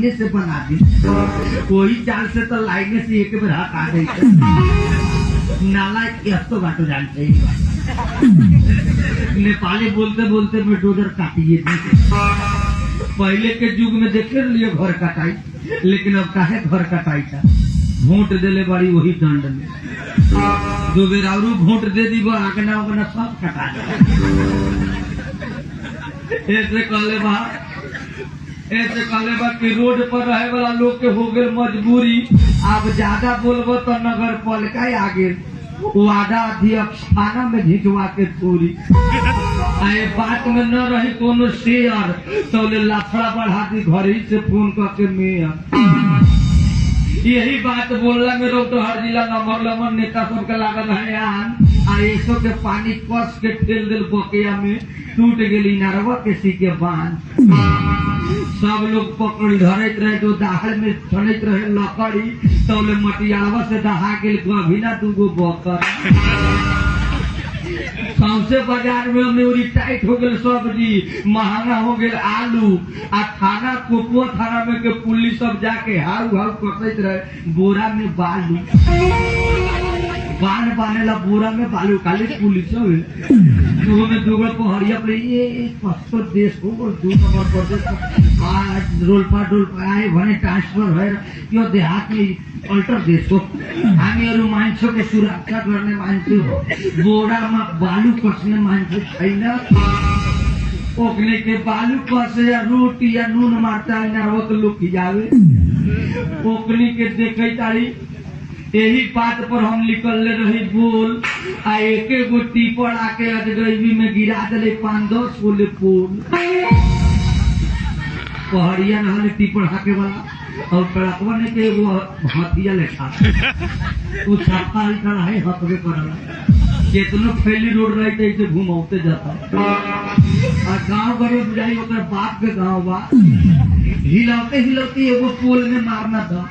लाइने से बना दी, वही चाल से तो लाइने से एक बेर हटा दे नाला तो बाटो जानते ही नेपाली बोलते बोलते मैं डोजर काटिए। पहले के युग में देखे लिए घर कटाई, लेकिन अब काहे घर कटाई था, वोट देले बड़ी वही दंड में दो बेर और वोट दे दी आगना उगना सब कटा ऐसे कहले बा कि रोड पर रहे वाला लोग के हो गए मजबूरी, अब ज्यादा बोलबो तो नगर पालिका आगे वादा अध्यक्ष थाना में झिंचवा के पूरी आए बात में न रही कोनो शेयर तो लाफड़ा बढ़ा दी घर ही से फोन करके मेयर। यही बात बोलला में रोक तो हर जिला नंबर लमन नेता सबके लागल है आन आईएसओ के पानी कस के ठेल दिल बकिया में टूट गेली नरवा किसी के बांध। सब लोग पकड़ धरत रहे जो दाहड़ में छनत रहे लकड़ी तो मटियावा से दहा गेल गभिना दूगो बकर। सौंसे बाजार में मेरी टाइट हो गए सब्जी, महंगा हो गए आलू आ थाना कोपुआ थाना में के पुलिस सब जाके हाउ हाउ कसत रहे बोरा में बालू बान बानेला बोरा में बालू खाली पुलिस में दूगो पहड़िया पे ये पस्तो देश हो और 2 नंबर प्रदेश आज रोलपा आए भने ट्रांसफर है यो देहात में अल्टर देश हो हामीहरू मान्छे के सुरक्षा गर्ने मान्छे हो बोरा में बालू कसने मान्छे छैन। ओकने के बालू कसे या रोटी या नून मारता है ना वो लोग खिजावे ओकने के देखे तारी। यही बात पर हम निकल रही बोल आ एक गो टीपर आके अजगैबी में गिरा दिले 5-10 गोले पोल पहड़िया रहले टीपर हाके वाला और ट्रकवा ने के वो हथिया लेखा उ छापा इधर है हकबे करला केतनो फैली रोड रही थे इसे घुमाते जाता आ गांव गरे बुझाई ओकर बाप के गांव बा हिलाते एगो पोल में मारना था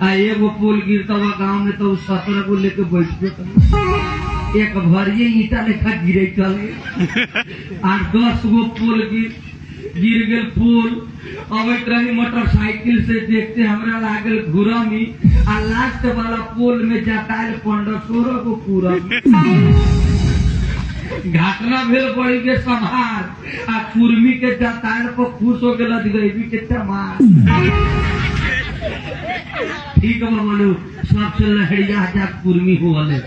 आ एगो पोल गिरता हुआ गांव में तो 17 को लेके बैठते एक भरिए ईटा लेखा गिरे चले और 10 गो पोल गिर गए पोल अवैत रही मोटरसाइकिल से देखते हमरा लागल घुरमी आ लास्ट वाला पोल में जटाइल 15-16 को पूरा घटना भेल पड़ी के संहार आ कुर्मी के जटाइल पर खुश हो गए गरीबी के तमार ठीक है बोलो सबसे लहरिया जा कुर्मी हो वाले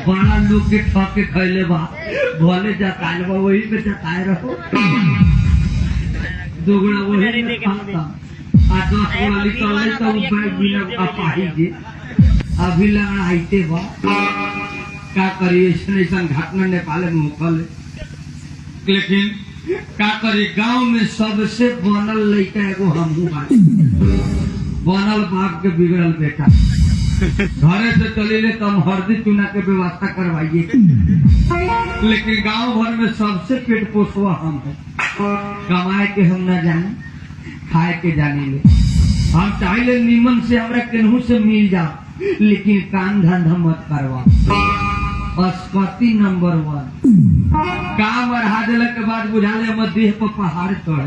बड़ा लोग के ठक के खैले बा भले जटाइल बा वही पे जटाए रहो दोगुना वही में खाता आ 10 गोला निकल तो बैग बिना अपाही जे अभी लगा आइते बा का करिए ऐसा घटना नेपाल में मुखल। लेकिन का करी गांव में सबसे बनल लड़का एगो हमहू बनल बाप के बिगड़ल बेटा घरे से चले तो हम हरदी चूना के व्यवस्था करवाइए। लेकिन गांव भर में सबसे पेट पोसवा हम है, कमाए के हम न जाने खाए के जाने ले। हम चाहे नीमन से हमरा केनहू से मिल जाओ लेकिन काम धंधा मत करवा। अस्पति नंबर 1 काम बढ़ा दिल के बाद बुझाले हमर देह पर पहाड़ चढ़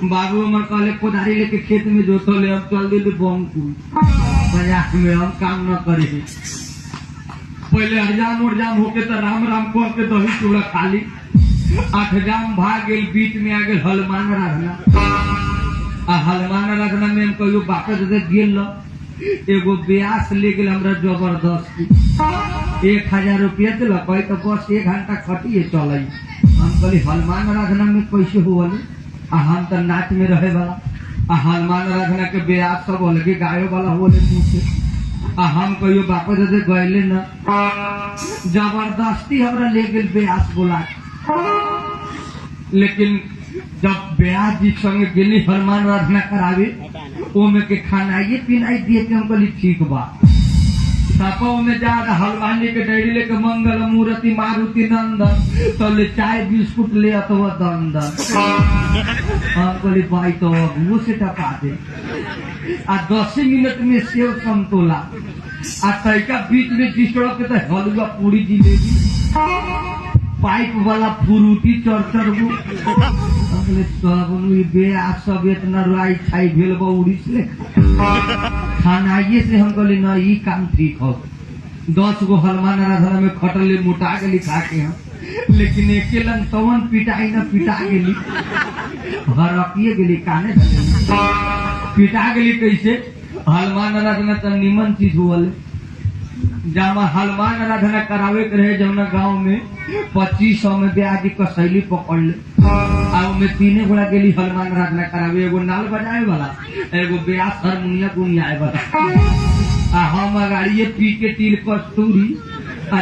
बाबू हमर कहले कोदारी लेके खेत में जोतले हम चल दिल बंकुल बाजार में हम काम न करे। पहले हरजाम उड़जाम होके तो राम राम कह के दही चूड़ा खाली 8 जाम भाग गेल बीच में आ गेल हलमान राधना आ हलमान राधना में हम कहियो बापे दे गेल एगो ब्यास ले गेल हमरा जबरदस्ती 1000 रुपया दिल तो बस 1 घंटा खटिए चल। हम कहली हनुमान राधना में कैसे हुआ आ हम तो नाच में रहे वाला आ हनुमान राधना के ब्यास सब अलगे गायो वाला होले पूछे आ हम कहियो बापा दे गए न जबरदस्ती हमरा ले गेल ब्यास बोला। लेकिन जब ब्यास जी संगे गेली हनुमान राधना करावे ओमे के खानाइए पीनाई दिए के हम कहली ठीक बा सपो में जा हलवान जी के डेरी लेके मंगल मूर्ति मारुति नंदन तो ले चाय बिस्कुट ले अथवा दंदन हम कहली भाई तो वो से टपा दे आ 10 मिनट में सेव संतोला आ तैका बीच में जिसड़ो के तो हलवा पूरी जिलेबी पाइप वाला फ्रूटी चरचर बोले सब बे आ सब इतना रोई खाई भेल बा उड़ीस ले खानाइए से हम कहले ना ई काम ठीक हो 10 गो हनुमान आराधना में खटले मोटा गेली खा के हम लेकिन अकेलन तवन पिटाई ना पिटा गेली हरकिए गेली काने पिटा गेली कैसे हनुमान आराधना तो निमन चीज हुआ जब हनुमान आराधना करावे के रहे जमुना गांव में 2500 में ब्याज कसैली पकड़ ले में 3 गोड़ा गेली हनुमान आराधना करावे एगो नाल बजाए वाला एगो ब्यास हारमोनिया गुनियाए वाला हम गाड़िए पी के तिल कस्तूरी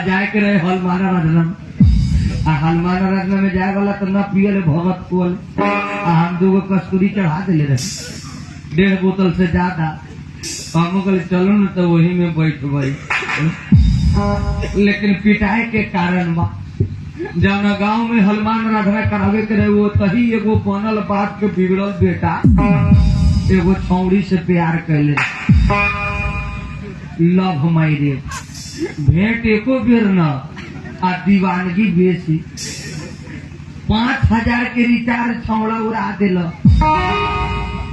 जाए के रहे हनुमान आराधना हनुमान आराधना में जाए वाला तो न पियल भगत कोल हम 2 कस्तूरी चढ़ा दिले रहे 1.5 बोतल से ज्यादा हम कहले चलो न तो वही में बैठ गई लेकिन पिटाई के कारण बा जब गांव में हनुमान आराधना करावे के रहे वो तही एगो बनल बात के बिगड़ल बेटा एगो छौड़ी से प्यार कैले लव मैरिज भेंट एको बेर न आ दीवानगी बेसी 5000 के रिचार्ज छौड़ा उड़ा दिल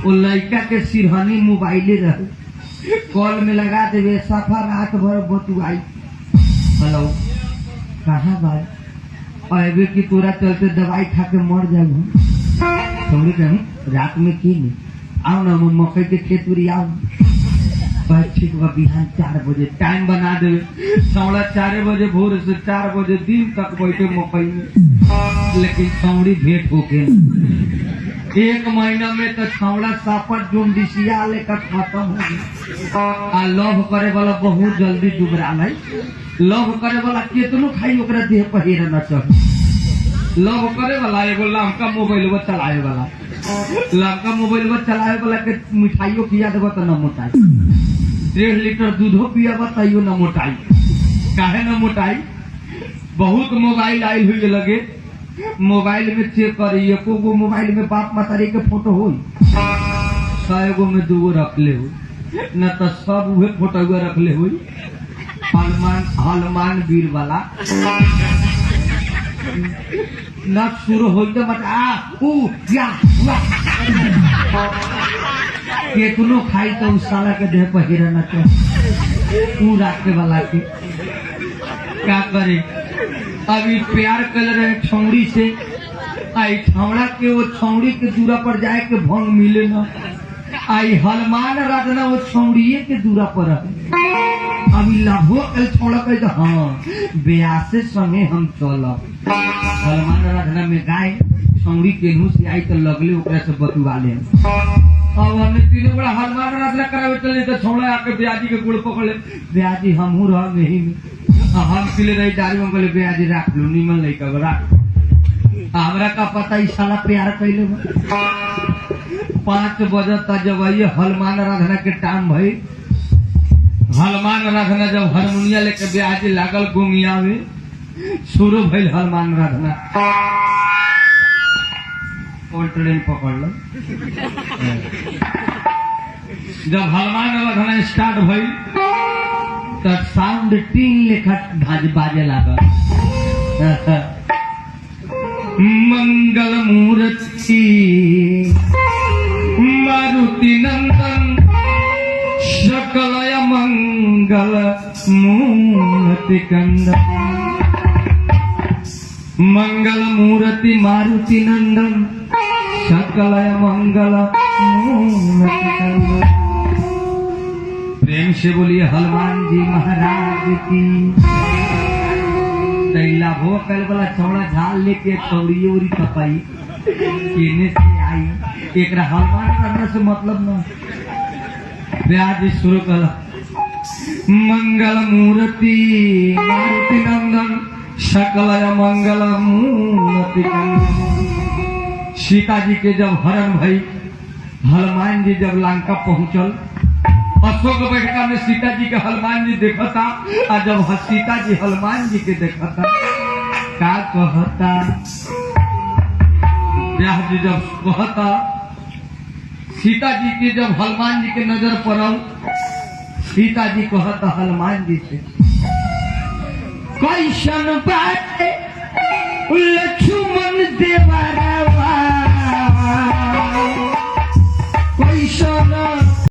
वो लड़का के सिरहनी मोबाइले रहे कॉल में लगा देवे सफा रात भर बतुआई हेलो कहाँ भाई अबे की तोरा चलते दवाई खा के मर जाए थोड़ी कहीं रात में की नहीं आओ ना मकई के खेत उड़ी आओ ठीक बा बिहान 4 बजे टाइम बना देवे सौड़ा 4 बजे भोर से 4 बजे दिन तक बैठे मकई में लेकिन सौड़ी भेंट होके 1 महीना में तो छौड़ा सापट जोंडिसिया लेकर खत्म हो गई लव करे वाला बहुत जल्दी दुबरा लाई लव करे वाला केतनो खाई ओकरा देह पहिरे न चढ़ लव करे वाला एगो लमका मोबाइल चलाए वाला लमका मोबाइल चलाए वाला के मिठाइयों खिया देव तो न मोटाई 1.5 लीटर दूधो पिया बताइयो न मोटाई काहे न मोटाई बहुत मोबाइल आई हुई लगे मोबाइल में चेक करिए एको मोबाइल में बाप मतारी के फोटो हो 100 में 2 रख ले हो न तो सब उहे फोटो रख ले हुई हनुमान वीर वाला न शुरू हो तो केतनो खाई तो उस साला के देह पहिरा न तो राखे वाला के क्या करे अभी प्यार कर रहे छौड़ी से आई छौड़ा के वो छौड़ी के दूरा पर जाए के भंग मिले न आई हनुमान आराधना वो छौड़िए के दूरा पर अभी लाभो कल छौड़ा कह तो हाँ ब्यासे संगे हम चलब हनुमान आराधना में गाय छौड़ी के मुँह से आई तो लगले ओकरा से बतुआ ले अब हमने 3 बड़ा हनुमान आराधना करावे चले तो छौड़ा आके ब्याजी के गुड़ पकड़ ले ब्याजी हमहू रह यही में हम पिले रही दारू में बोले ब्याजी राख लो निमन लइका राख हमरा का पता ई साला प्यार कैले 5 बजे तक जब ये हनुमान आराधना के टाइम भई हनुमान आराधना जब हारमोनिया लेके ब्याजी लागल गुमिया में शुरू भइल हनुमान आराधना ट्रेन पकड़ लो जब हनुमान आराधना स्टार्ट भइल तो साउंड 3 लेखा बाजे लागल मंगल मूर्ति मारुति नंदन सकलय मंगल मूर्ति कंदन मंगल मूर्ति मारुति नंदन सकलय मंगल मूर्ति कंदन प्रेम से बोलिए हनुमान जी महाराज की तैला भो कल वाला चौड़ा झाल लेके चौड़ी उड़ी कपाई केने से आई एक हनुमान करने से मतलब न ब्याज शुरू कर मंगल मूर्ति मारुति नंदन सकलय मंगल मूर्ति कंदन सीता जी के जब हरण भई हनुमान जी जब लंका पहुंचल अशोक बैठका में सीता जी के हनुमान जी देखता और जब सीता जी हनुमान जी के देखता का कहता ब्याह जी जब कहता सीता जी के जब हनुमान जी के नजर पड़ल सीता जी कहता हनुमान जी से कैसन बात लक्ष्मण देवरवा पैसा